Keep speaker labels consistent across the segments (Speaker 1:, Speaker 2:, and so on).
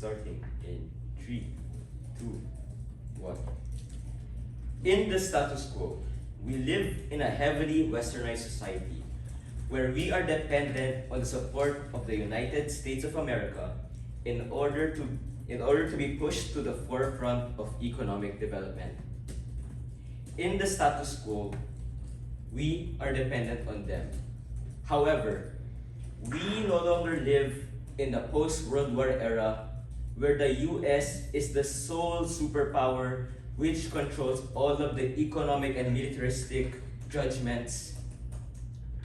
Speaker 1: Starting in 3, 2, 1. In the status quo, we live in a heavily westernized society where we are dependent on the support of the United States of America in order to be pushed to the forefront of economic development. In the status quo, we are dependent on them. However, we no longer live in the post-World War era where the US is the sole superpower which controls all of the economic and militaristic judgments.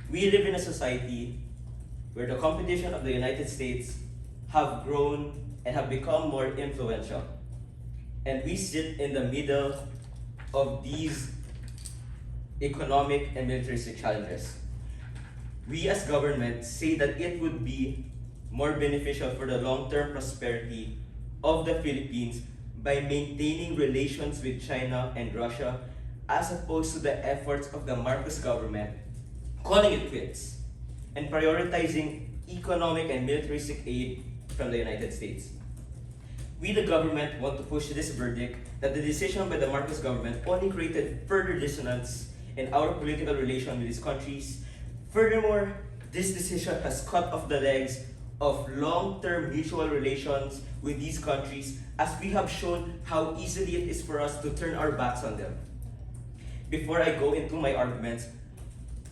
Speaker 1: We live in a society where the competition of the United States have grown and have become more influential. And we sit in the middle of these economic and militaristic challenges. We as government say that it would be more beneficial for the long-term prosperity of the Philippines by maintaining relations with China and Russia as opposed to the efforts of the Marcos government calling it quits and prioritizing economic and militaristic aid from the United States. We, the government, want to push this verdict that the decision by the Marcos government only created further dissonance in our political relation with these countries. Furthermore, this decision has cut off the legs of long-term mutual relations with these countries, as we have shown how easily it is for us to turn our backs on them. Before I go into my arguments,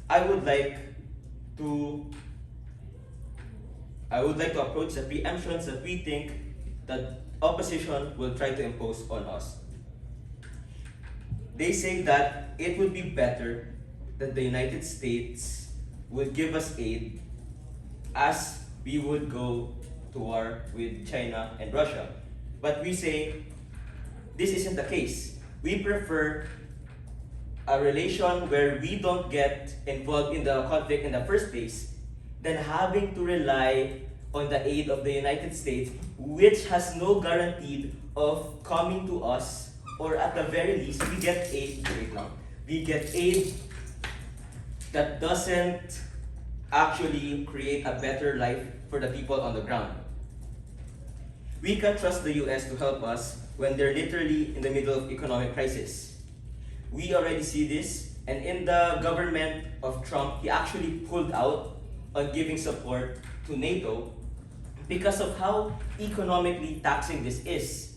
Speaker 1: I would like to approach the preemptions that we think that opposition will try to impose on us. They say that it would be better that the United States would give us aid as we would go to war with China and Russia. But we say this isn't the case. We prefer a relation where we don't get involved in the conflict in the first place than having to rely on the aid of the United States, which has no guarantee of coming to us, or at the very least, we get aid that doesn't actually create a better life for the people on the ground. We can trust the US to help us when they're literally in the middle of economic crisis. We already see this, and in the government of Trump, he actually pulled out on giving support to NATO because of how economically taxing this is.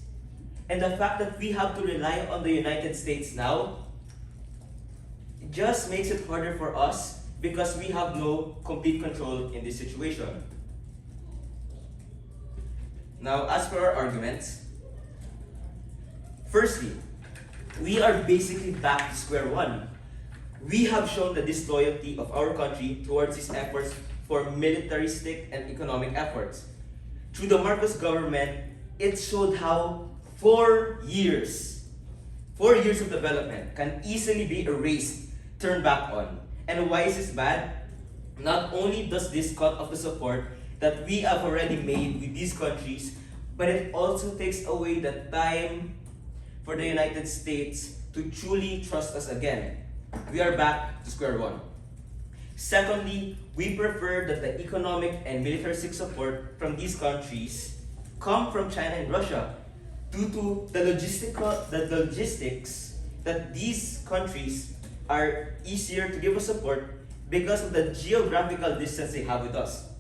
Speaker 1: And the fact that we have to rely on the United States now just makes it harder for us because we have no complete control in this situation. Now, as for our arguments, firstly, we are basically back to square one. We have shown the disloyalty of our country towards these efforts for militaristic and economic efforts. Through the Marcos government, it showed how 4 years of development can easily be erased, turned back on. And why is this bad? Not only does this cut off the support that we have already made with these countries, but it also takes away the time for the United States to truly trust us again. We are back to square one. Secondly, we prefer that the economic and militaristic support from these countries come from China and Russia due to the logistics that these countries are easier to give us support because of the geographical distance they have with us.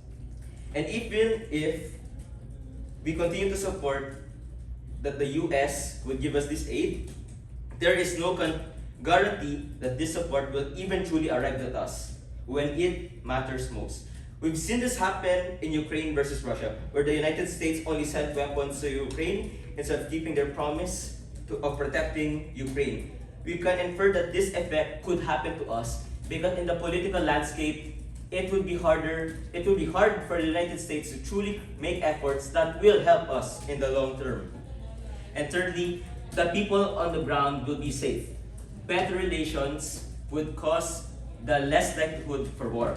Speaker 1: And even if we continue to support that the US would give us this aid, there is no guarantee that this support will even truly arrive at us when it matters most. We've seen this happen in Ukraine versus Russia, where the United States only sent weapons to Ukraine instead of keeping their promise of protecting Ukraine. We can infer that this effect could happen to us because in the political landscape, it would be hard for the United States to truly make efforts that will help us in the long term. And thirdly, the people on the ground will be safe. Better relations would cause the less likelihood for war.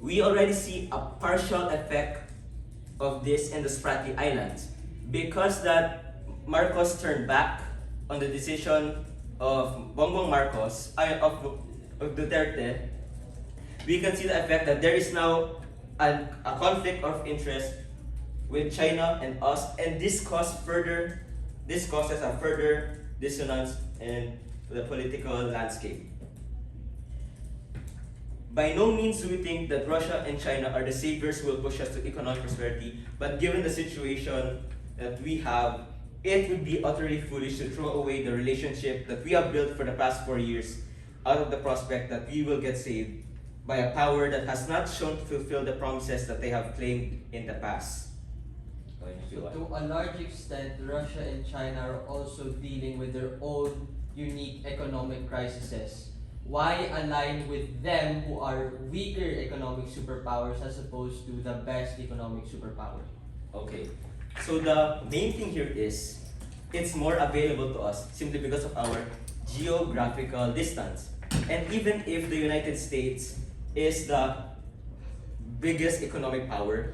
Speaker 1: We already see a partial effect of this in the Spratly Islands because that Marcos turned back on the decision of Bongbong Marcos, of Duterte. We can see the effect that there is now a conflict of interest with China and us, and this causes a further dissonance in the political landscape. By no means do we think that Russia and China are the saviors who will push us to economic prosperity, but given the situation that we have, it would be utterly foolish to throw away the relationship that we have built for the past 4 years out of the prospect that we will get saved by a power that has not shown to fulfill the promises that they have claimed in the past.
Speaker 2: So to a large extent, Russia and China are also dealing with their own unique economic crises. Why align with them who are weaker economic superpowers as opposed to the best economic superpower?
Speaker 1: Okay, so the main thing here is it's more available to us simply because of our geographical distance. And even if the United States is the biggest economic power,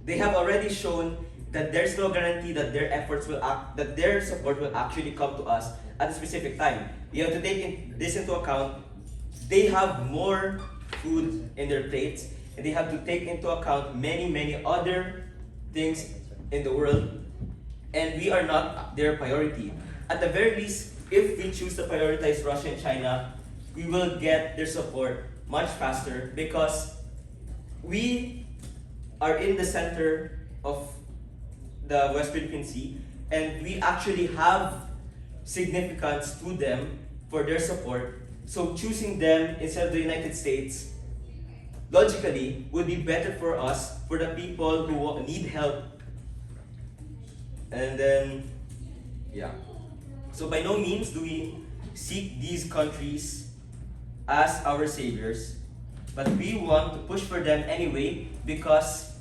Speaker 1: they have already shown that there's no guarantee that their efforts will that their support will actually come to us at a specific time. You have to take this into account. They have more food in their plates, and they have to take into account many other things in the world, and we are not their priority. At the very least, if we choose to prioritize Russia and China, we will get their support much faster because we are in the center of the West Philippine Sea, and we actually have significance to them for their support. So choosing them instead of the United States, logically, would be better for us, for the people who need help. And then, yeah. So by no means do we seek these countries as our saviors, but we want to push for them anyway because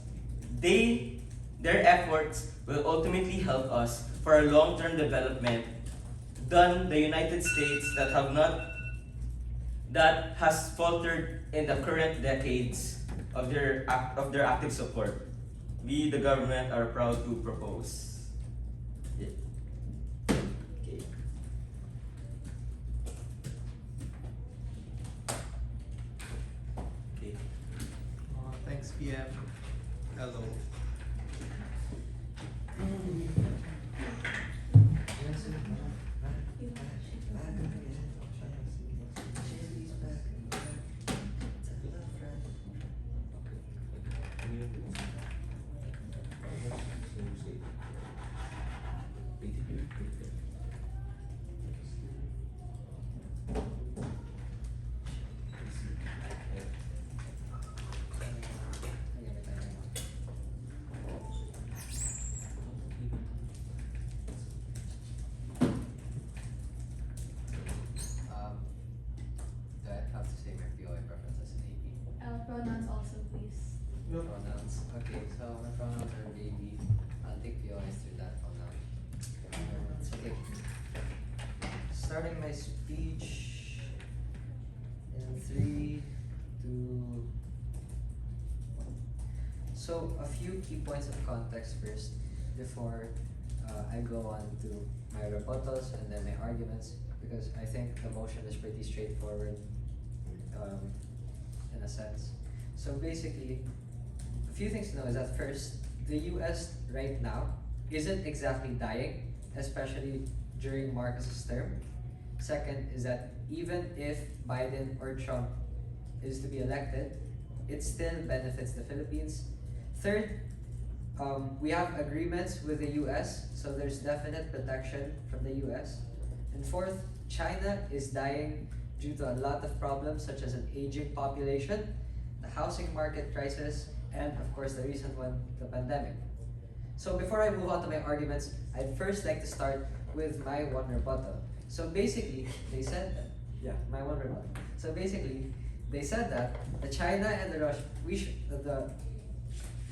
Speaker 1: their efforts will ultimately help us for our long-term development than the United States that has faltered in the current decades of their active support. We, the government, are proud to propose. Yeah. Okay. Okay.
Speaker 3: Thanks, PM. Hello.
Speaker 4: Pronouns also, please.
Speaker 5: Pronouns. Okay, so my pronouns are baby. I'll take the honors through that for now. Okay. Starting my speech in 3, 2, 1. So a few key points of context first before I go on to my rebuttals and then my arguments, because I think the motion is pretty straightforward in a sense. So basically, a few things to know is that first, the US right now isn't exactly dying, especially during Marcos's term. Second is that even if Biden or Trump is to be elected, it still benefits the Philippines. Third, we have agreements with the US, so there's definite protection from the US. And fourth, China is dying due to a lot of problems such as an aging population, the housing market crisis, and of course the recent one, the pandemic. So before I move on to my arguments, I'd first like to start with my one rebuttal. So basically, they said that, my one rebuttal. So basically, they said that the China and the Russia,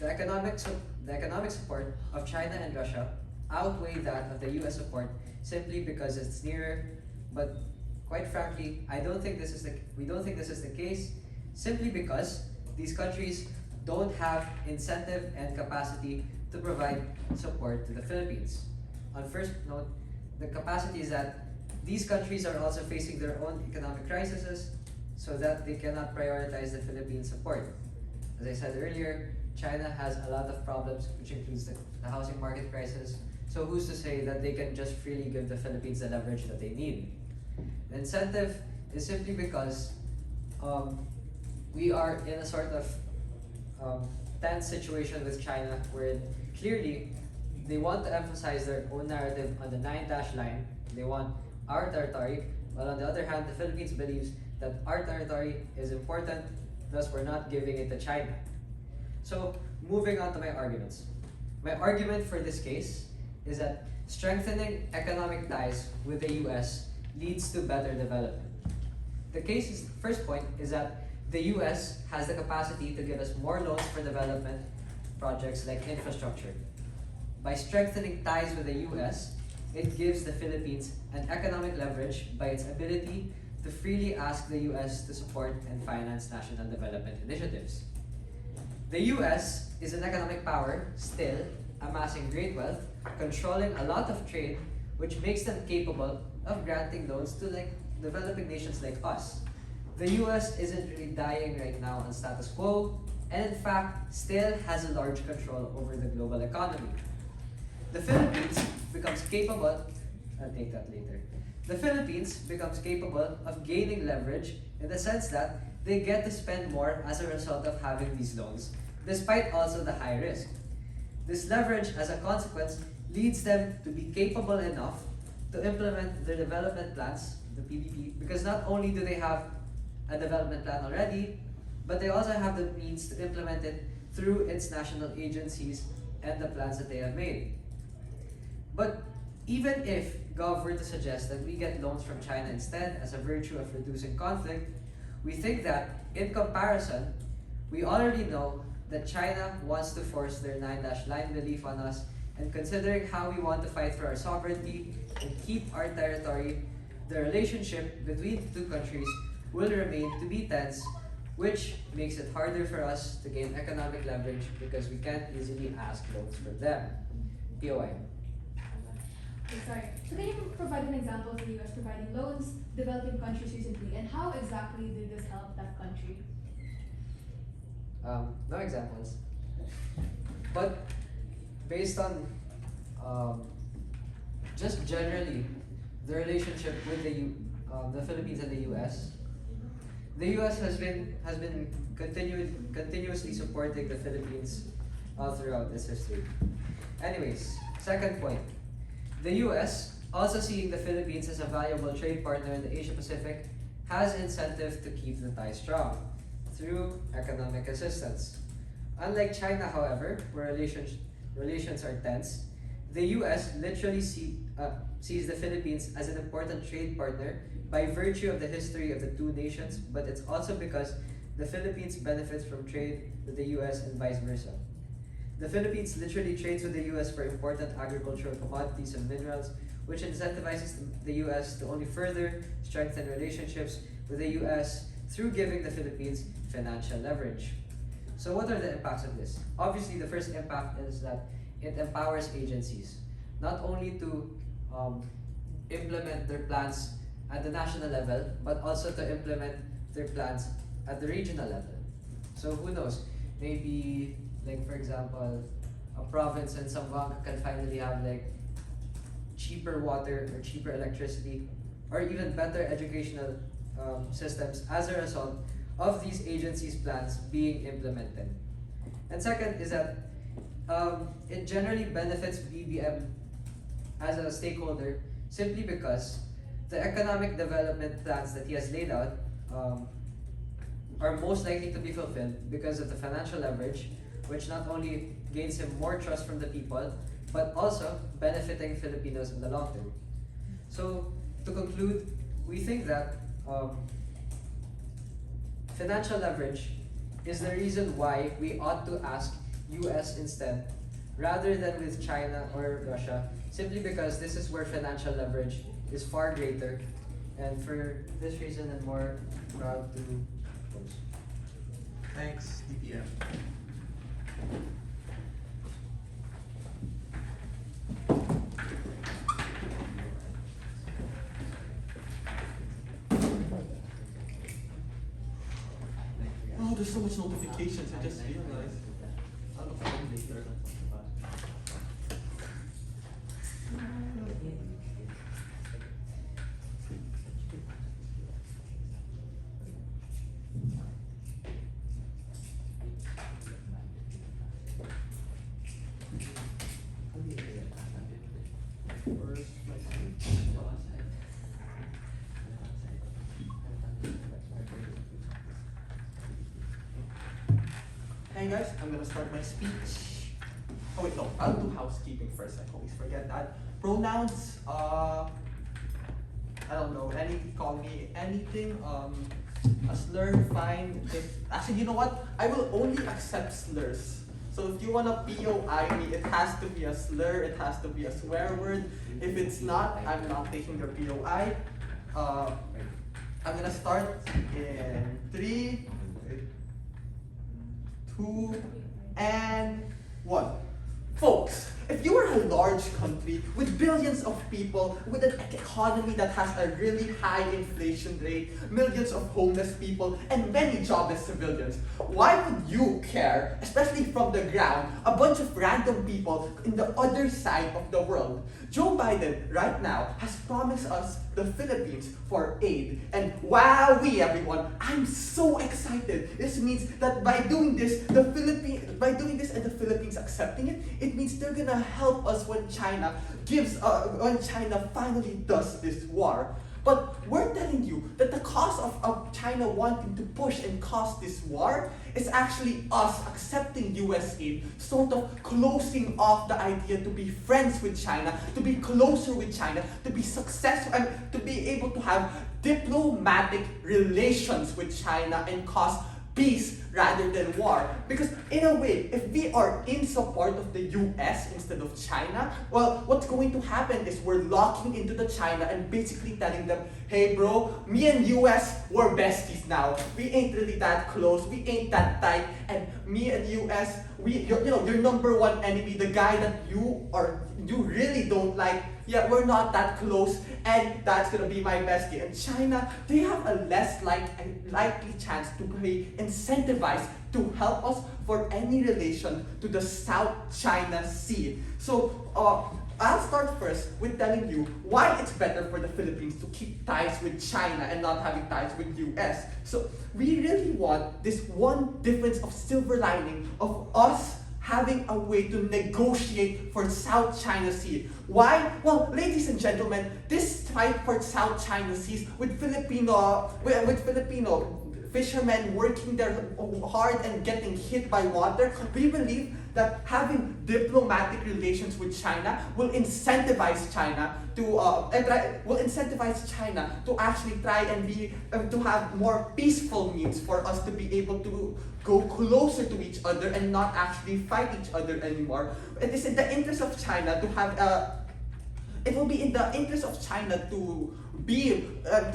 Speaker 5: the economic support of China and Russia outweigh that of the US support simply because it's nearer. But quite frankly, we don't think this is the case, simply because these countries don't have incentive and capacity to provide support to the Philippines. On first note, the capacity is that these countries are also facing their own economic crises, so that they cannot prioritize the Philippine support. As I said earlier, China has a lot of problems, which includes the housing market crisis. So who's to say that they can just freely give the Philippines the leverage that they need? The incentive is simply because we are in a sort of tense situation with China where clearly they want to emphasize their own narrative on the 9-dash line. They want our territory, while on the other hand, the Philippines believes that our territory is important, thus we're not giving it to China. So, moving on to my arguments. My argument for this case is that strengthening economic ties with the US leads to better development. First point is that the US has the capacity to give us more loans for development projects like infrastructure. By strengthening ties with the US, it gives the Philippines an economic leverage by its ability to freely ask the US to support and finance national development initiatives. The US is an economic power, still amassing great wealth, controlling a lot of trade, which makes them capable of granting loans to developing nations like us. The US isn't really dying right now on status quo, and in fact, still has a large control over the global economy. The Philippines becomes capable, I'll take that later. The Philippines becomes capable of gaining leverage in the sense that they get to spend more as a result of having these loans, despite also the high risk. This leverage, as a consequence, leads them to be capable enough to implement their development plans, the PDP, because not only do they have a development plan already, but they also have the means to implement it through its national agencies and the plans that they have made. But even if Gov were to suggest that we get loans from China instead as a virtue of reducing conflict, we think that, in comparison, we already know that China wants to force their 9-dash line belief on us, and considering how we want to fight for our sovereignty and keep our territory, the relationship between the two countries will remain to be tense, which makes it harder for us to gain economic leverage because we can't easily ask loans from them. POI.
Speaker 4: Okay, sorry. So can you provide an example of the US providing loans developing countries recently, and how exactly did this help that country?
Speaker 5: No examples. But based on just generally the relationship with the Philippines and the US, the US has been continuously supporting the Philippines all throughout this history. Anyways, second point. The US, also seeing the Philippines as a valuable trade partner in the Asia Pacific, has incentive to keep the ties strong through economic assistance. Unlike China, however, where relations are tense, the US literally sees the Philippines as an important trade partner by virtue of the history of the two nations, but it's also because the Philippines benefits from trade with the US and vice versa. The Philippines literally trades with the US for important agricultural commodities and minerals, which incentivizes the US to only further strengthen relationships with the US through giving the Philippines financial leverage. So what are the impacts of this? Obviously, the first impact is that it empowers agencies, not only to implement their plans at the national level, but also to implement their plans at the regional level. So who knows, maybe for example, a province in Zamboanga can finally have cheaper water or cheaper electricity, or even better educational systems as a result of these agencies' plans being implemented. And second is that it generally benefits BBM as a stakeholder simply because the economic development plans that he has laid out are most likely to be fulfilled because of the financial leverage, which not only gains him more trust from the people, but also benefiting Filipinos in the long term. So, to conclude, we think that financial leverage is the reason why we ought to ask US instead, rather than with China or Russia, simply because this is where financial leverage is far greater, and for this reason I'm more proud to propose.
Speaker 3: Thanks, DPM.
Speaker 6: Oh, there's so much notifications, I just realized.
Speaker 3: Hi guys, I'm gonna start my speech. Oh wait, no, I'll do housekeeping first. I always forget that. Pronouns, I don't know, call me anything. A slur, fine. Actually, you know what? I will only accept slurs. So if you wanna POI me, it has to be a slur, it has to be a swear word. If it's not, I'm not taking your POI. I'm gonna start in 3, 2, and 1. Folks, if you are a large country with billions of people, with an economy that has a really high inflation rate, millions of homeless people, and many jobless civilians, why would you care, especially from the ground, a bunch of random people in the other side of the world? Joe Biden right now has promised us the Philippines for aid. And wowee everyone, I'm so excited. This means that by doing this and the Philippines accepting it, it means they're gonna help us when China finally does this war. But we're telling you that the cause of China wanting to push and cause this war is actually us accepting US aid, sort of closing off the idea to be friends with China, to be closer with China, to be successful, and to be able to have diplomatic relations with China and cause peace rather than war. Because in a way, if we are in support of the US instead of China, well, what's going to happen is we're locking into the China and basically telling them, hey bro, me and US, we're besties now. We ain't really that close, we ain't that tight, and me and US, your number one enemy, the guy that you really don't like, yeah, we're not that close, and that's gonna be my bestie. And China, they have a less likely chance to be incentivized to help us for any relation to the South China Sea. So, I'll start first with telling you why it's better for the Philippines to keep ties with China and not having ties with US. So, we really want this one difference of silver lining of us having a way to negotiate for South China Sea. Why? Well, ladies and gentlemen, this fight for South China Seas with Filipino fishermen working there hard and getting hit by water, we believe that having diplomatic relations with China will incentivize China to actually try and to have more peaceful means for us to be able to go closer to each other and not actually fight each other anymore. It is in the interest of China to have it will be in the interest of China to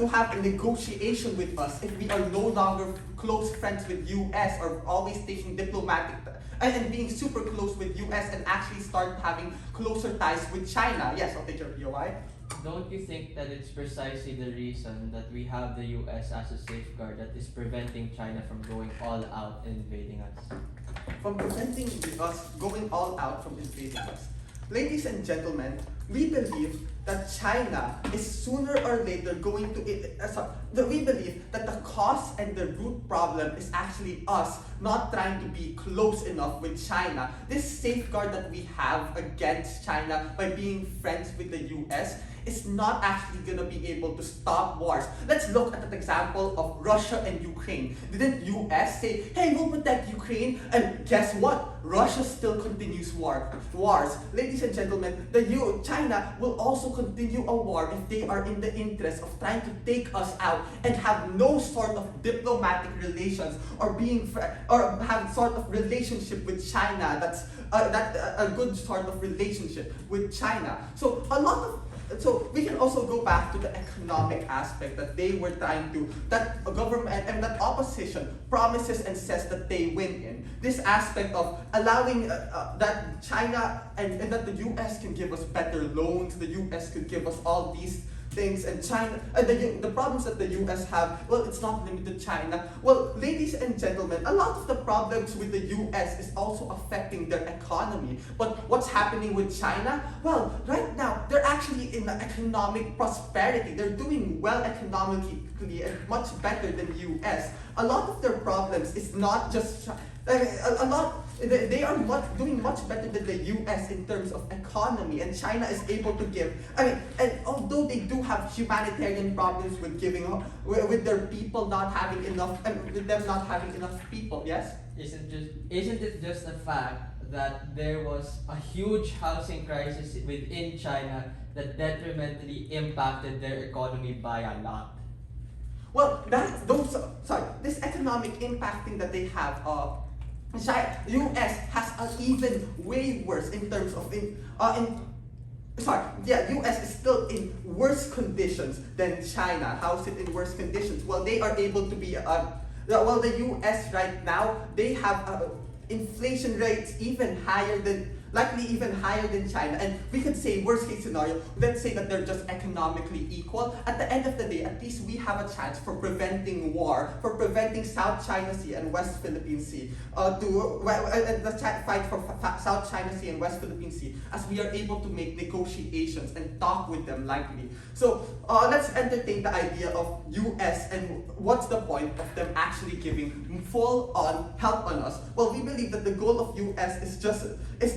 Speaker 3: have a negotiation with us if we are no longer close friends with US or always taking diplomatic and being super close with US and actually start having closer ties with China. Yes, I'll take your POI.
Speaker 2: Don't you think that it's precisely the reason that we have the US as a safeguard that is preventing China from going all out and invading us?
Speaker 3: From preventing us going all out from invading us. Ladies and gentlemen, we believe that China is sooner or later going to... we believe that the cause and the root problem is actually us not trying to be close enough with China. This safeguard that we have against China by being friends with the US is not actually going to be able to stop wars. Let's look at an example of Russia and Ukraine. Didn't US say, hey, we'll protect Ukraine? And guess what? Russia still continues wars. Ladies and gentlemen, China will also continue a war if they are in the interest of trying to take us out and have no sort of diplomatic relations or have sort of relationship with China that's a good sort of relationship with China. So we can also go back to the economic aspect that they were trying to, that a government and that opposition promises and says that they win in. This aspect of allowing that China and that the US can give us better loans, the US could give us all these things, and China, and the problems that the US have, well, it's not limited to China. Well, ladies and gentlemen, a lot of the problems with the US is also affecting their economy. But what's happening with China? Well, right now, they're actually in economic prosperity. They're doing well economically and much better than US. A lot of their problems is not just they are doing much better than the US in terms of economy, and China is able to give. I mean, and although they do have humanitarian problems with with their people not having enough, with them not having enough people, yes?
Speaker 2: Isn't it just a fact that there was a huge housing crisis within China that detrimentally impacted their economy by a lot?
Speaker 3: Well, this economic impacting that they have, US has an even way worse in terms of US is still in worse conditions than China. How is it in worse conditions? Well, they are able to be, the US right now, they have inflation rates likely even higher than China. And we could say, worst case scenario, let's say that they're just economically equal. At the end of the day, at least we have a chance for preventing war, for preventing South China Sea and West Philippine Sea, the fight for South China Sea and West Philippine Sea, as we are able to make negotiations and talk with them likely. So let's entertain the idea of US and what's the point of them actually giving full-on help on us. Well, we believe that the goal of US is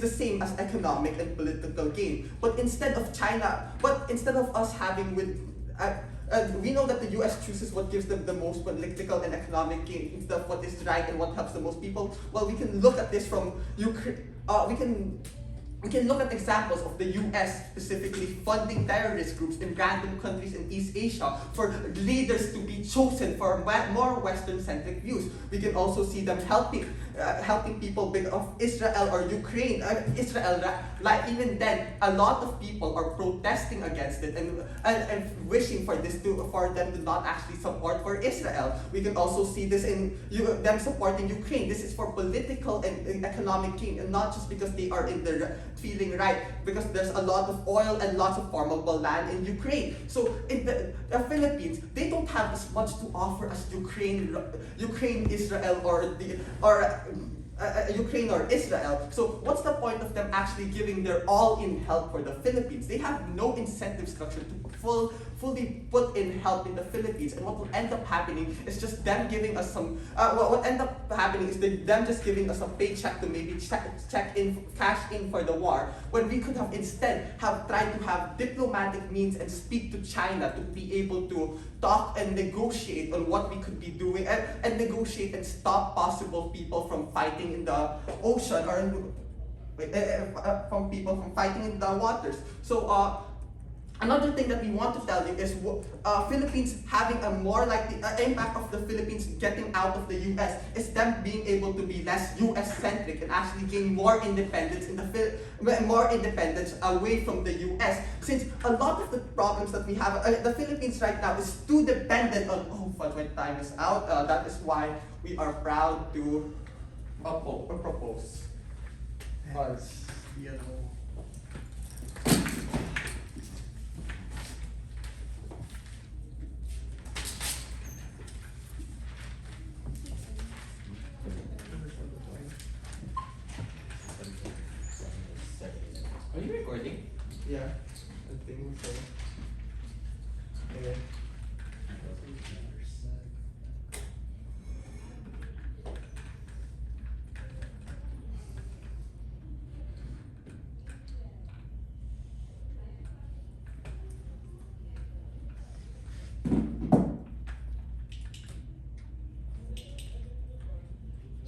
Speaker 3: the same as economic and political gain. But instead of us having we know that the US chooses what gives them the most political and economic gain instead of what is right and what helps the most people. Well, we can look at this from Ukraine. We can look at examples of the US specifically funding terrorist groups in random countries in East Asia for leaders to be chosen for more Western-centric views. We can also see them helping people of Israel or Ukraine. Like even then, a lot of people are protesting against it and wishing for them to not actually support for Israel. We can also see this in them supporting Ukraine. This is for political and economic gain, and not just because they are in the feeling right, because there's a lot of oil and lots of farmable land in Ukraine. So in the Philippines, they don't have as much to offer as Ukraine, Israel, Ukraine or Israel. So what's the point of them actually giving their all-in help for the Philippines? They have no incentive structure to fully put in help in the Philippines, and what will end up happening is just them giving us some. What end up happening is them just giving us a paycheck to maybe cash in for the war, when we could have instead tried to have diplomatic means and speak to China to be able to talk and negotiate on what we could be doing and negotiate and stop possible people from fighting in the ocean or from people from fighting in the waters. So another thing that we want to tell you is Philippines having a more likely impact of the Philippines getting out of the US is them being able to be less US centric and actually gain more independence away from the US. Since a lot of the problems that we have, the Philippines right now is too dependent on. But my time is out. That is why we are proud to propose.
Speaker 2: Are you recording?
Speaker 3: Yeah, I think so. Okay.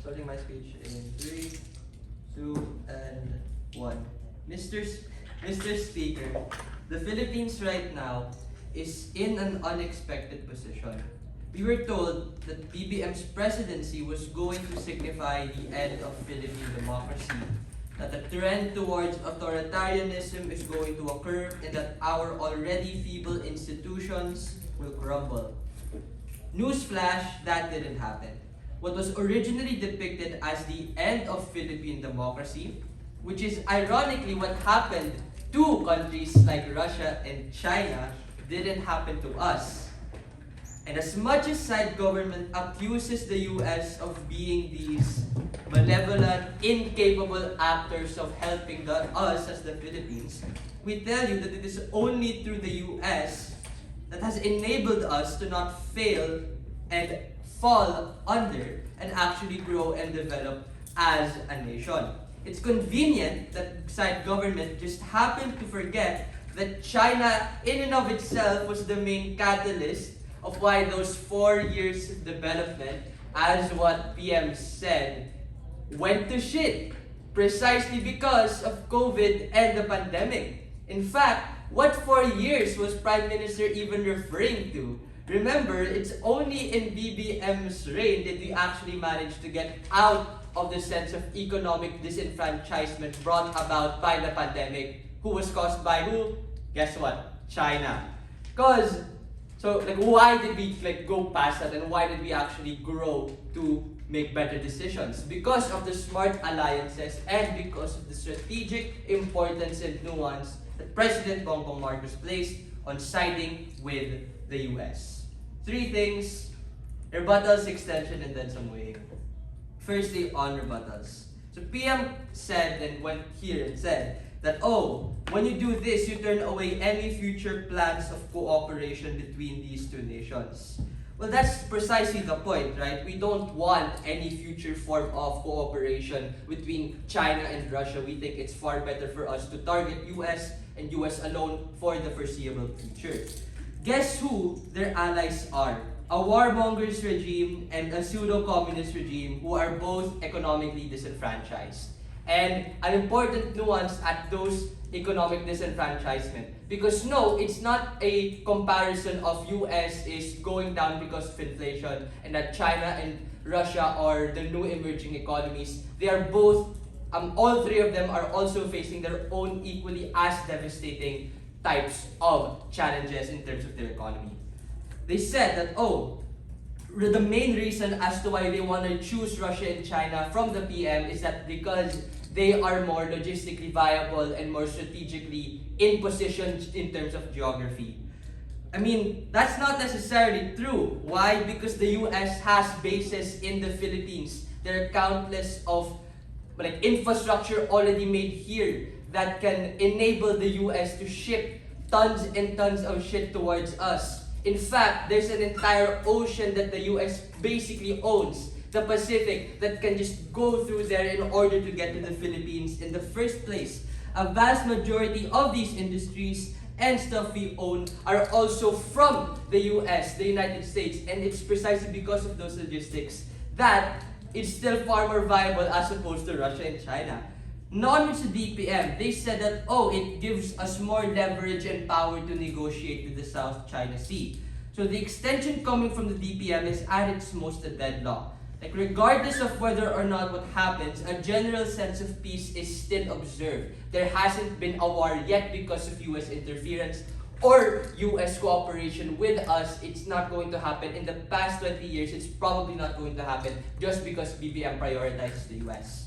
Speaker 2: Starting my speech in 3, 2, and 1. Mr. Speaker, the Philippines right now is in an unexpected position. We were told that BBM's presidency was going to signify the end of Philippine democracy, that the trend towards authoritarianism is going to occur, and that our already feeble institutions will crumble. Newsflash, that didn't happen. What was originally depicted as the end of Philippine democracy, which is ironically what happened to countries like Russia and China, didn't happen to us. And as much as side government accuses the US of being these malevolent, incapable actors of helping us as the Philippines, we tell you that it is only through the US that has enabled us to not fail and fall under and actually grow and develop as a nation. It's convenient that side government just happened to forget that China in and of itself was the main catalyst of why those 4 years of development, as what PM said, went to shit. Precisely because of COVID and the pandemic. In fact, what 4 years was Prime Minister even referring to? Remember, it's only in BBM's reign that we actually managed to get out of the sense of economic disenfranchisement brought about by the pandemic, who was caused by who? Guess what? China. Why did we go past that, and why did we actually grow to make better decisions? Because of the smart alliances and because of the strategic importance and nuance that President Bongbong Marcos placed on siding with the US. 3 things: rebuttals, extension, and then some weighing. Firstly, on rebuttals. So PM said and went here and said that, when you do this, you turn away any future plans of cooperation between these two nations. Well, that's precisely the point, right? We don't want any future form of cooperation between China and Russia. We think it's far better for us to target US and US alone for the foreseeable future. Guess who their allies are? A warmongers regime and a pseudo-communist regime who are both economically disenfranchised. And an important nuance at those economic disenfranchisement. Because no, it's not a comparison of US is going down because of inflation and that China and Russia are the new emerging economies. They are both, all 3 of them are also facing their own equally as devastating types of challenges in terms of their economy. They said that, the main reason as to why they want to choose Russia and China from the PM is that because they are more logistically viable and more strategically in position in terms of geography. I mean, that's not necessarily true. Why? Because the US has bases in the Philippines. There are countless of infrastructure already made here that can enable the US to ship tons and tons of shit towards us. In fact, there's an entire ocean that the US basically owns, the Pacific, that can just go through there in order to get to the Philippines in the first place. A vast majority of these industries and stuff we own are also from the US, the United States, and it's precisely because of those logistics that it's still far more viable as opposed to Russia and China. Non with the DPM, they said that, it gives us more leverage and power to negotiate with the South China Sea. So the extension coming from the DPM is at its most a deadlock. Regardless of whether or not what happens, a general sense of peace is still observed. There hasn't been a war yet because of US interference or US cooperation with us. It's not going to happen. In the past 20 years, it's probably not going to happen just because BBM prioritizes the US.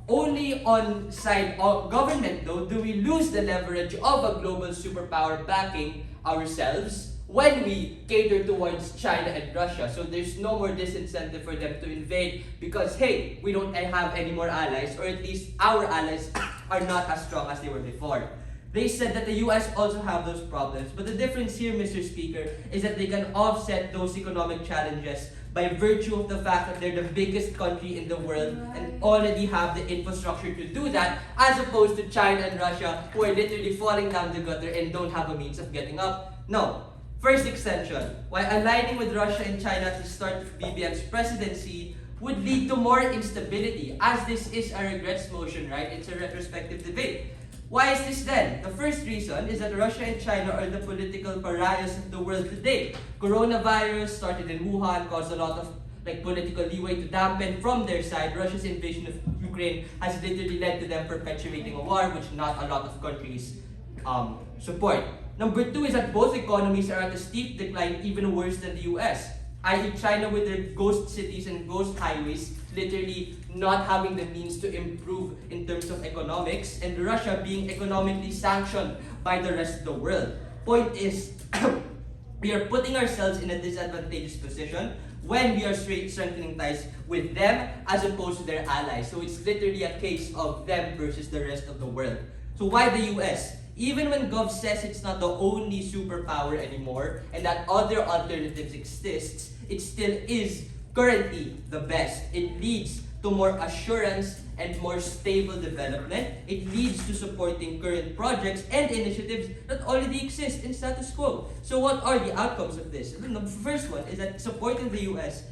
Speaker 2: Only on side of government, though, do we lose the leverage of a global superpower backing ourselves when we cater towards China and Russia. So there's no more disincentive for them to invade because, hey, we don't have any more allies, or at least our allies are not as strong as they were before. They said that the US also have those problems, but the difference here, Mr. Speaker, is that they can offset those economic challenges by virtue of the fact that they're the biggest country in the world and already have the infrastructure to do that, as opposed to China and Russia, who are literally falling down the gutter and don't have a means of getting up. No. First extension, while aligning with Russia and China to start BBM's presidency would lead to more instability, as this is a regrets motion, right? It's a retrospective debate. Why is this then? The first reason is that Russia and China are the political pariahs of the world today. Coronavirus started in Wuhan, caused a lot of political leeway to dampen from their side. Russia's invasion of Ukraine has literally led to them perpetuating a war which not a lot of countries support. Number 2 is that both economies are at a steep decline, even worse than the US. I.e. China with their ghost cities and ghost highways, literally not having the means to improve in terms of economics, and Russia being economically sanctioned by the rest of the world. Point is, we are putting ourselves in a disadvantageous position when we are strengthening ties with them as opposed to their allies. So it's literally a case of them versus the rest of the world. So why the US? Even when Gov says it's not the only superpower anymore and that other alternatives exist, it still is currently the best. It leads to more assurance and more stable development. It leads to supporting current projects and initiatives that already exist in status quo. So what are the outcomes of this? The first one is that supporting the US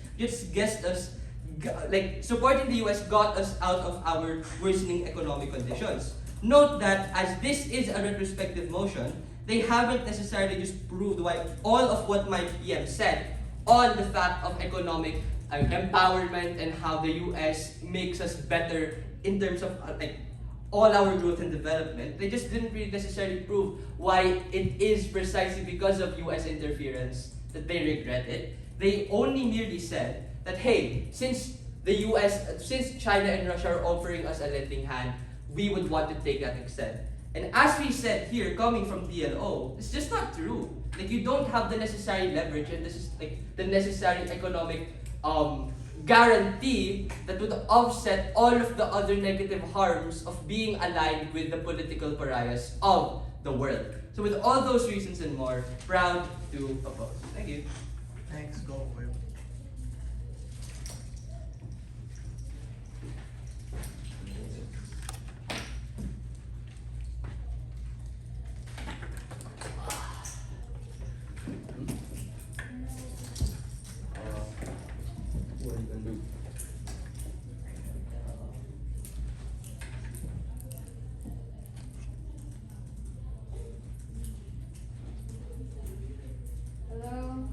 Speaker 2: supporting the US got us out of our worsening economic conditions. Note that as this is a retrospective motion, they haven't necessarily just proved why all of what my PM said on the fact of economic empowerment and how the US makes us better in terms of all our growth and development. They just didn't really necessarily prove why it is precisely because of US interference that they regret it. They only merely said that, hey, since China and Russia are offering us a lending hand, we would want to take that instead. And as we said here, coming from DLO, it's just not true. You don't have the necessary leverage and this is the necessary economic guarantee that would offset all of the other negative harms of being aligned with the political pariahs of the world. So with all those reasons and more, proud to oppose. Thank you.
Speaker 3: Thanks, go Will.
Speaker 1: What are you gonna do?
Speaker 4: Hello,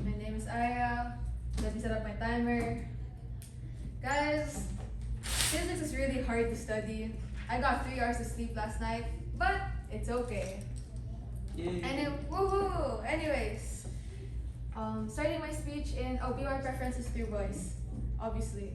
Speaker 4: my name is Aya. Let me set up my timer. Guys, physics is really hard to study. I got 3 hours of sleep last night, but it's okay. Woohoo! Anyways, starting my speech in BR preferences through voice, obviously.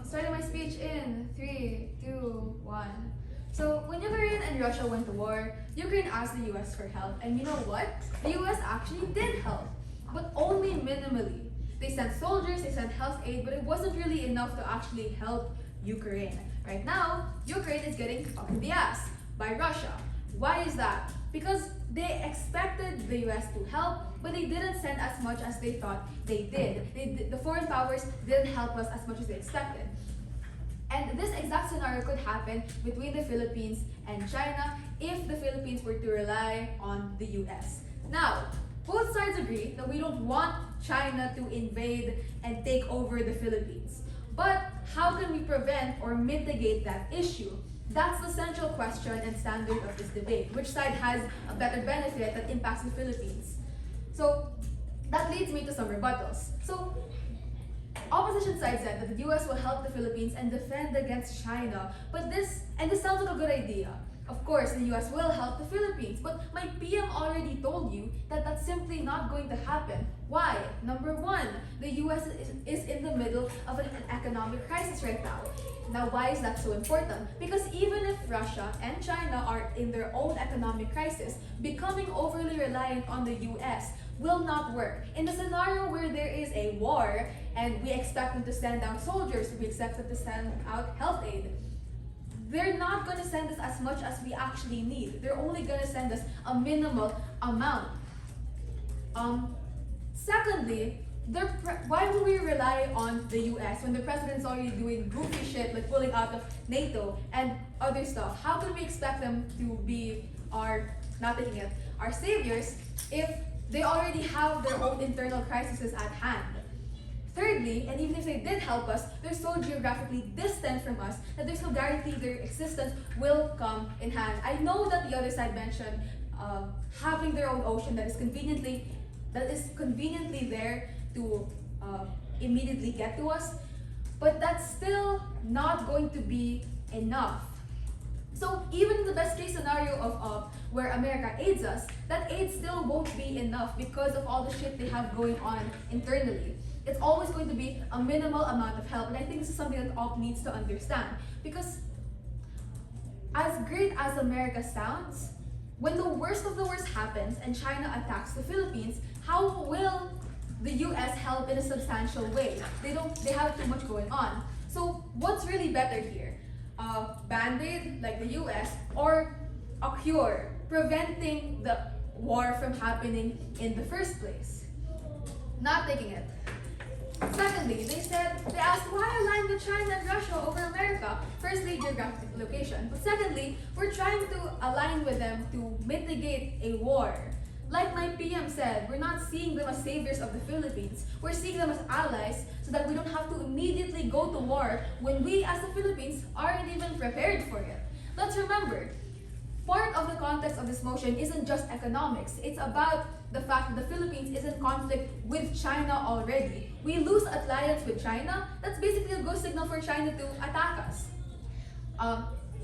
Speaker 4: Starting my speech in 3, 2, 1. So when Ukraine and Russia went to war, Ukraine asked the US for help, and you know what? The US actually did help, but only minimally. They sent soldiers, they sent health aid, but it wasn't really enough to actually help Ukraine. Right now, Ukraine is getting fucked in the ass by Russia. Why is that? Because they expected the US to help, but they didn't send as much as they thought they did. The foreign powers didn't help us as much as they expected. And this exact scenario could happen between the Philippines and China if the Philippines were to rely on the US. Now, both sides agree that we don't want China to invade and take over the Philippines. But how can we prevent or mitigate that issue? That's the central question and standard of this debate. Which side has a better benefit that impacts the Philippines? So that leads me to some rebuttals. So opposition side said that the US will help the Philippines and defend against China. But this sounds like a good idea. Of course, the US will help the Philippines, but my PM already told you that that's simply not going to happen. Why? Number one, the US is in the middle of an economic crisis right now. Now, why is that so important? Because even if Russia and China are in their own economic crisis, becoming overly reliant on the US will not work. In the scenario where there is a war and we expect them to send out soldiers, we expect them to send out health aid, they're not going to send us as much as we actually need. They're only going to send us a minimal amount. Secondly, why would we rely on the US when the president's already doing goofy shit like pulling out of NATO and other stuff? How can we expect them to be our saviors if they already have their own internal crises at hand? Thirdly, and even if they did help us, they're so geographically distant from us that there's no guarantee their existence will come in hand. I know that the other side mentioned having their own ocean that is conveniently there to immediately get to us, but that's still not going to be enough. So even in the best case scenario of where America aids us, that aid still won't be enough because of all the shit they have going on internally. It's always going to be a minimal amount of help, and I think this is something that OP needs to understand. Because as great as America sounds, when the worst of the worst happens and China attacks the Philippines, how will the US help in a substantial way? They have too much going on. So what's really better here? Band-aid like the US or a cure, preventing the war from happening in the first place? Not taking it. Secondly, they asked why align with China and Russia over America? Firstly, geographic location. But secondly, we're trying to align with them to mitigate a war. Like my PM said, we're not seeing them as saviors of the Philippines. We're seeing them as allies so that we don't have to immediately go to war when we as the Philippines aren't even prepared for it. Let's remember, part of the context of this motion isn't just economics. It's about the fact that the Philippines is in conflict with China already. We lose alliance with China, that's basically a go signal for China to attack us.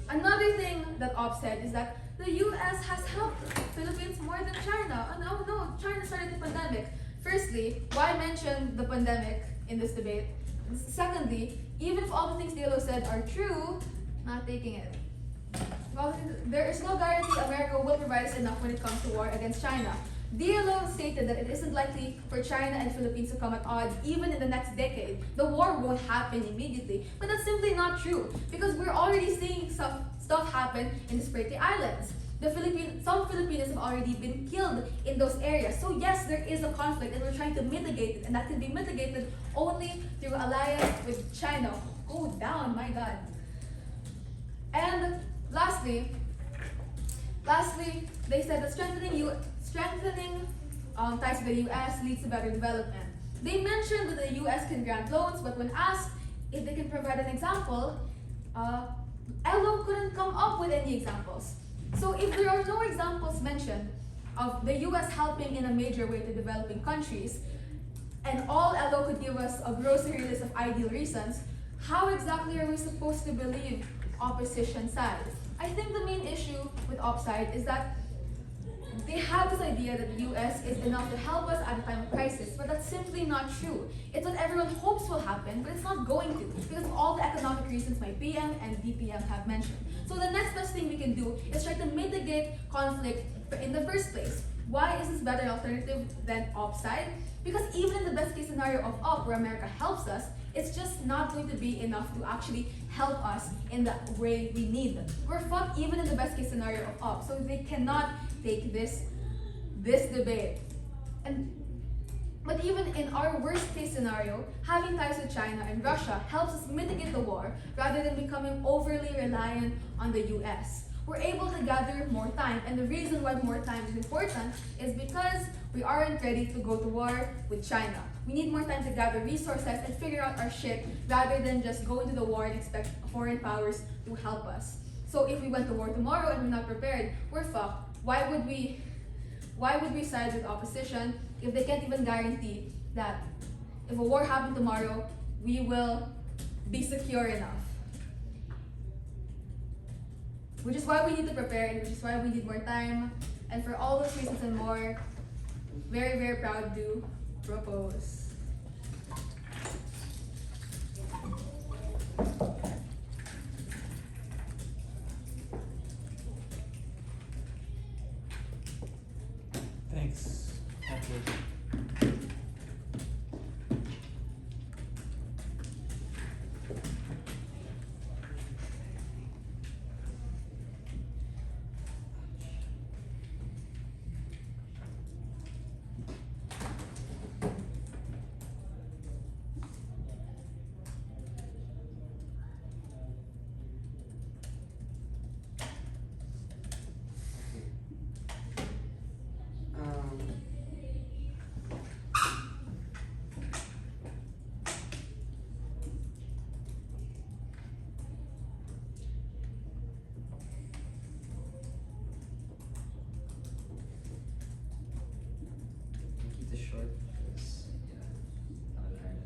Speaker 4: Another thing that Op said is that the US has helped the Philippines more than China. And oh no, China started the pandemic. Firstly, why mention the pandemic in this debate? Secondly, even if all the things DLO said are true, not taking it. There is no guarantee America will provide us enough when it comes to war against China. DLO stated that it isn't likely for China and Philippines to come at odds even in the next decade. The war won't happen immediately. But that's simply not true because we're already seeing stuff happen in the Spratly Islands. Some Filipinos have already been killed in those areas. So yes, there is a conflict and we're trying to mitigate it, and that can be mitigated only through alliance with China. Go down, my God. And lastly, they said that strengthening ties with the US leads to better development. They mentioned that the US can grant loans, but when asked if they can provide an example, LO couldn't come up with any examples. So if there are no examples mentioned of the US helping in a major way to developing countries, and all LO could give us a grocery list of ideal reasons, how exactly are we supposed to believe opposition side? I think the main issue with op side is that they have this idea that the US is enough to help us at a time of crisis, but that's simply not true. It's what everyone hopes will happen, but it's not going to because of all the economic reasons my PM and DPM have mentioned. So the next best thing we can do is try to mitigate conflict in the first place. Why is this better alternative than op side? Because even in the best case scenario of op, where America helps us, it's just not going to be enough to actually help us in the way we need them. We're fucked even in the best case scenario of op, so they cannot take this debate. But even in our worst case scenario, having ties with China and Russia helps us mitigate the war rather than becoming overly reliant on the US. We're able to gather more time, and the reason why more time is important is because we aren't ready to go to war with China. We need more time to gather resources and figure out our shit rather than just go into the war and expect foreign powers to help us. So if we went to war tomorrow and we're not prepared, we're fucked. Why would we side with opposition if they can't even guarantee that if a war happened tomorrow, we will be secure enough? Which is why we need to prepare, and which is why we need more time. And for all those reasons and more, very, very proud to propose.
Speaker 6: Thanks. Okay.
Speaker 5: Keep this short because I'm tired.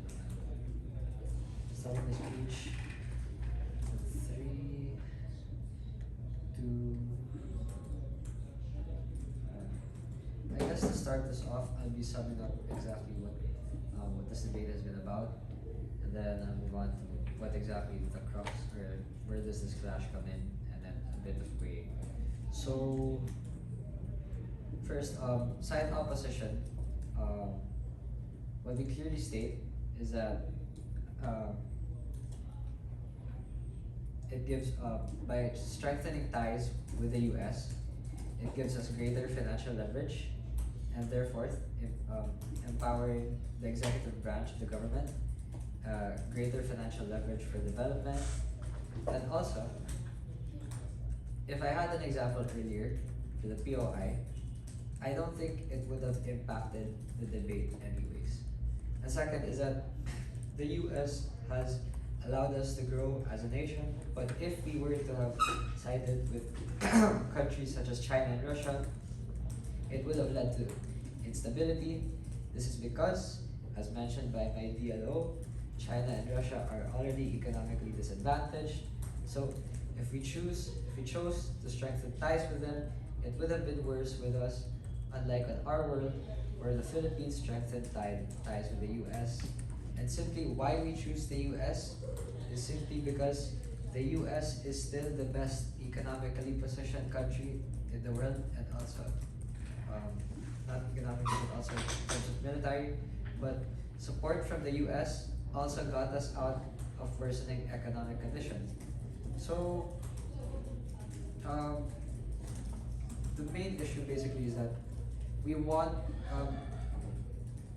Speaker 5: Start my speech. 3, 2, 1. I guess to start this off, I'll be summing up exactly what this debate has been about, and then I'll move on to what exactly the crux or where does this clash come in, and then a bit of weighing. So first, side opposition. What we clearly state is that it gives, by strengthening ties with the US, it gives us greater financial leverage and therefore empowering the executive branch of the government, greater financial leverage for development, and also, if I had an example earlier for the POI, I don't think it would have impacted the debate anyways. And second is that the US has allowed us to grow as a nation, but if we were to have sided with countries such as China and Russia, it would have led to instability. This is because, as mentioned by my DLO, China and Russia are already economically disadvantaged. So if we chose to strengthen ties with them, it would have been worse with us, unlike in our world, where the Philippines strengthened ties with the US. And simply why we choose the US is simply because the US is still the best economically positioned country in the world, and also not economically but also in terms of military. But support from the US also got us out of worsening economic conditions. So the main issue basically is that we want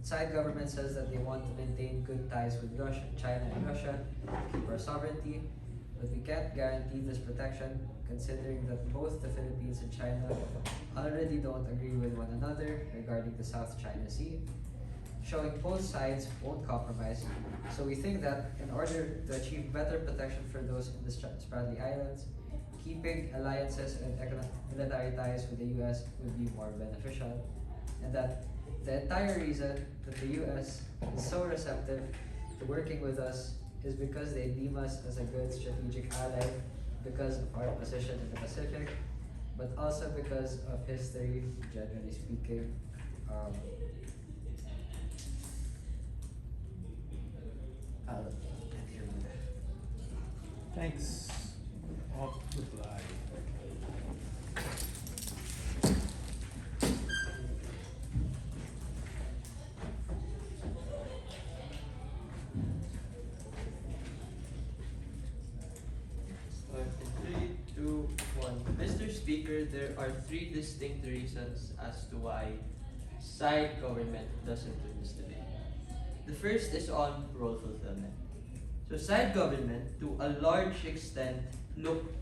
Speaker 5: side government says that they want to maintain good ties with Russia, China and Russia, keep our sovereignty, but we can't guarantee this protection considering that both the Philippines and China already don't agree with one another regarding the South China Sea, showing both sides won't compromise. So we think that in order to achieve better protection for those in the Spratly Islands, keeping alliances and military ties with the US would be more beneficial, and that the entire reason that the US is so receptive to working with us is because they deem us as a good strategic ally because of our position in the Pacific, but also because of history, generally speaking. I'll end here with that.
Speaker 6: Thanks. Off the fly.
Speaker 2: Three, two, one. Mr. Speaker, there are three distinct reasons as to why side government doesn't win this debate. The first is on role fulfillment. So side government, to a large extent, looked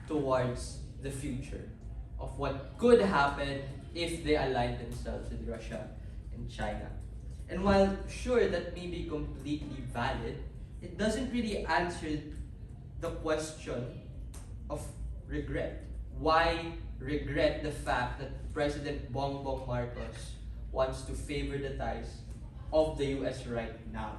Speaker 2: towards the future of what could happen if they aligned themselves with Russia and China. And while sure that may be completely valid, it doesn't really answer the question of regret. Why regret the fact that President Bongbong Marcos wants to favor the ties of the US right now?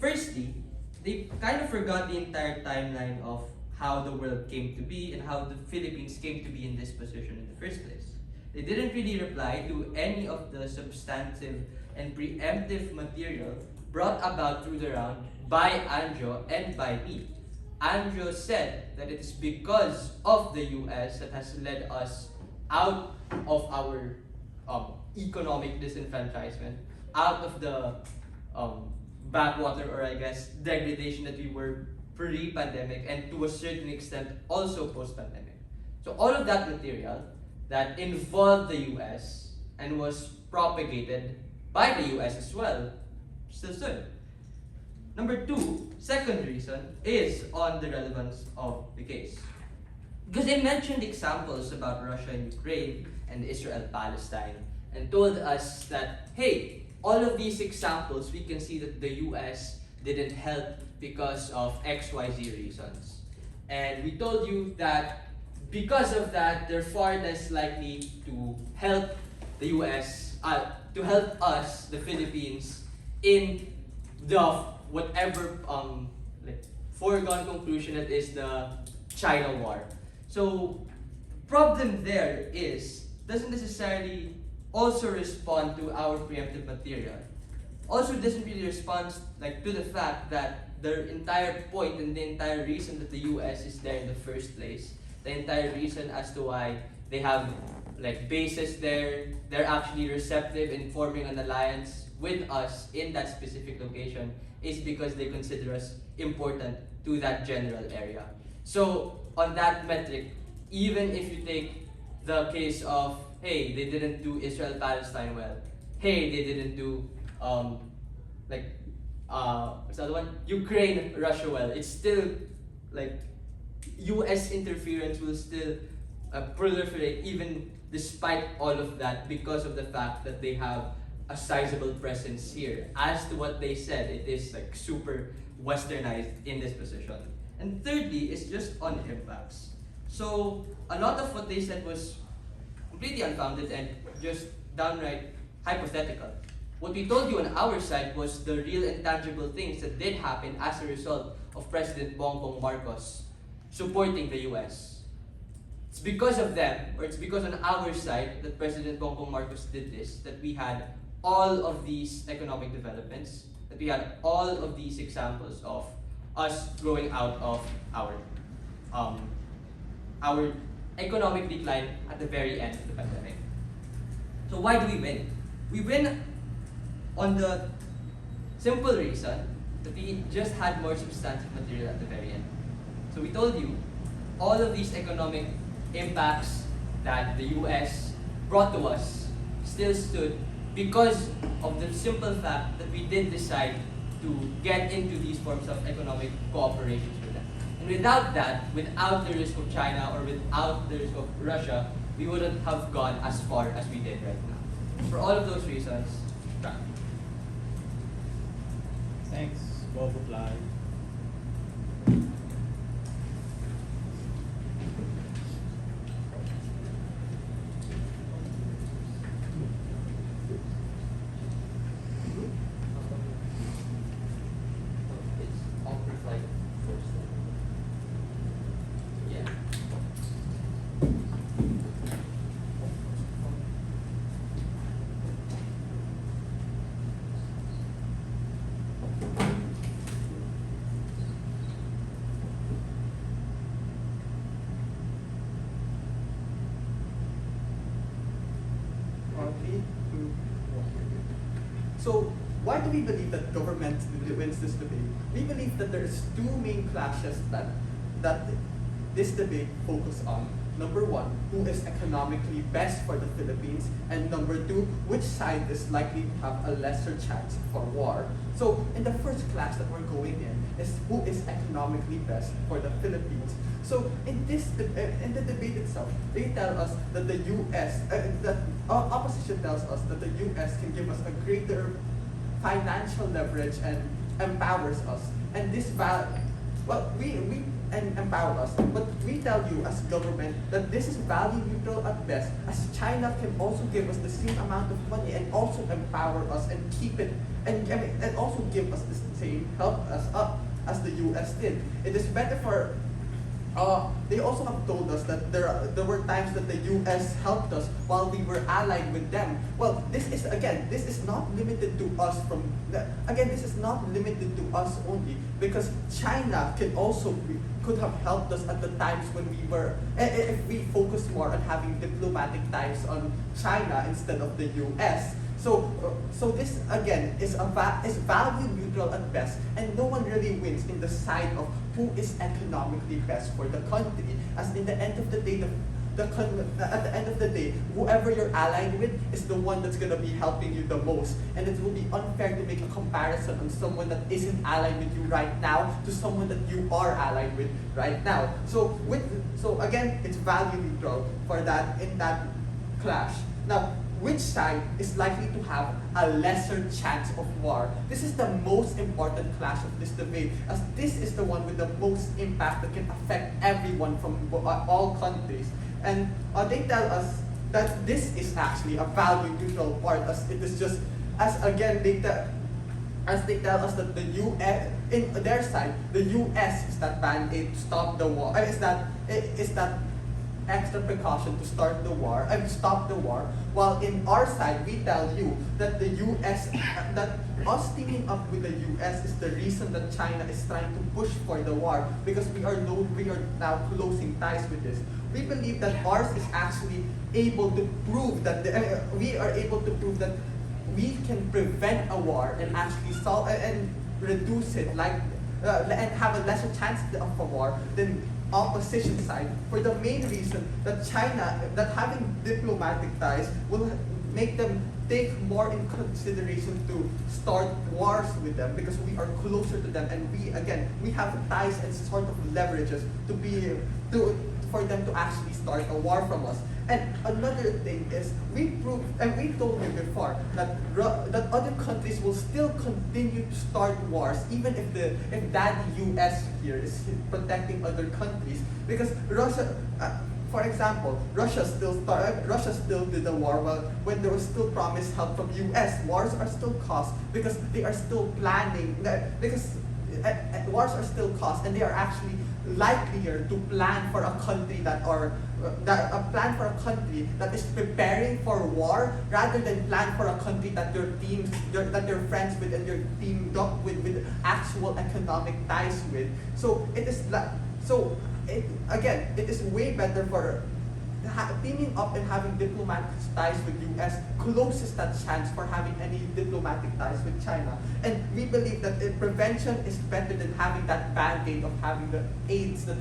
Speaker 2: Firstly, they kind of forgot the entire timeline of how the world came to be and how the Philippines came to be in this position in the first place. They didn't really reply to any of the substantive and preemptive material brought about through the round by Anjo and by me. Anjo said that it is because of the US that has led us out of our economic disenfranchisement, out of the backwater, or I guess degradation that we were pre-pandemic, and to a certain extent also post-pandemic. So all of that material that involved the US and was propagated by the US as well still stood. Number two, second reason, is on the relevance of the case. Because they mentioned examples about Russia and Ukraine and Israel-Palestine and told us that, hey, all of these examples, we can see that the US didn't help because of XYZ reasons. And we told you that because of that, they're far less likely to help the US, to help us, the Philippines, in the whatever foregone conclusion that is the China war. So problem there is, doesn't necessarily also respond to our preemptive material. Also doesn't really respond to the fact that the entire point and the entire reason that the US is there in the first place, the entire reason as to why they have bases there, they're actually receptive in forming an alliance with us in that specific location, is because they consider us important to that general area. So on that metric, even if you take the case of, hey, they didn't do Israel-Palestine well, hey, they didn't do like what's the other one? Ukraine, Russia well. It's still like U.S. interference will still proliferate even despite all of that because of the fact that they have a sizable presence here. As to what they said, it is like super westernized in this position. And thirdly is just on impacts. So a lot of what they said was completely unfounded and just downright hypothetical. What we told you on our side was the real and tangible things that did happen as a result of President Bongbong Marcos supporting the US. It's because of them, or it's because on our side that President Bongbong Marcos did this, that we had all of these economic developments, that we had all of these examples of us growing out of our economic decline at the very end of the pandemic. So why do we win? We win on the simple reason that we just had more substantive material at the very end. So we told you all of these economic impacts that the US brought to us still stood because of the simple fact that we did decide to get into these forms of economic cooperations with them. And without that, without the risk of China or without the risk of Russia, we wouldn't have gone as far as we did right now. For all of those reasons, done.
Speaker 6: Thanks. Well replied.
Speaker 2: It's awkward like first. Yeah.
Speaker 3: Three, two, one. So, why do we believe that government wins this debate? We believe that there is two main clashes that this debate focuses on. Number one, who is economically best for the Philippines, and number two, which side is likely to have a lesser chance for war. So, in the first class that we're going in is who is economically best for the Philippines. So, in the debate itself, they tell us that the U.S. That opposition tells us that the U.S. can give us a greater financial leverage and empowers us. And this empower us. But we tell you as government that this is value neutral at best, as China can also give us the same amount of money and also empower us and keep it and also give us the same, help us up as the US did. It is better for they also have told us that there were times that the US helped us while we were allied with them. Well, this is not limited to us this is not limited to us only, because China could have helped us at the times when we were, if we focused more on having diplomatic ties on China instead of the US. So this again is value neutral at best, and no one really wins in the side of who is economically best for the country. As in the end of the day, at the end of the day, whoever you're allied with is the one that's gonna be helping you the most, and it will be unfair to make a comparison on someone that isn't allied with you right now to someone that you are allied with right now. So again, it's value neutral for that in that clash. Now, which side is likely to have a lesser chance of war? This is the most important clash of this debate, as this is the one with the most impact that can affect everyone from all countries. And they tell us that this is actually a value neutral part, as it is just, they tell us that the US, in their side, the US is that band-aid to stop the war, is that extra precaution to start the war and stop the war, while in our side we tell you that the US, that us teaming up with the US is the reason that China is trying to push for the war, because we are now closing ties with this. We believe that ours is actually able to prove that we are able to prove that we can prevent a war and actually solve and reduce it, and have a lesser chance of a war than opposition side, for the main reason that China, that having diplomatic ties will make them take more in consideration to start wars with them because we are closer to them, and we have ties and sort of leverages for them to actually start a war from us. And another thing is, we proved, and we told you before, that other countries will still continue to start wars, even if Daddy US here is protecting other countries, because Russia, for example, Russia still did the war when there was still promised help from US. Wars are still caused because they are still planning, because wars are still caused, and they are actually likelier to plan for a country that is preparing for war rather than plan for a country that you're friends with and you're teamed up with actual economic ties with. So it is it is way better for teaming up and having diplomatic ties with US closes that chance for having any diplomatic ties with China. And we believe that prevention is better than having that band-aid of having the aids that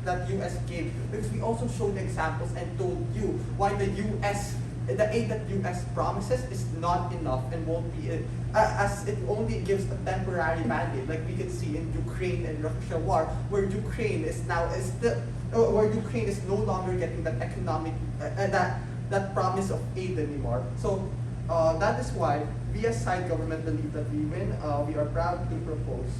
Speaker 3: that US gave, because we also showed examples and told you why the aid that US promises is not enough and won't be as it only gives a temporary band-aid, like we can see in Ukraine and Russia war, where Ukraine is no longer getting that economic that promise of aid anymore. So that is why we as side government believe that we win. We are proud to propose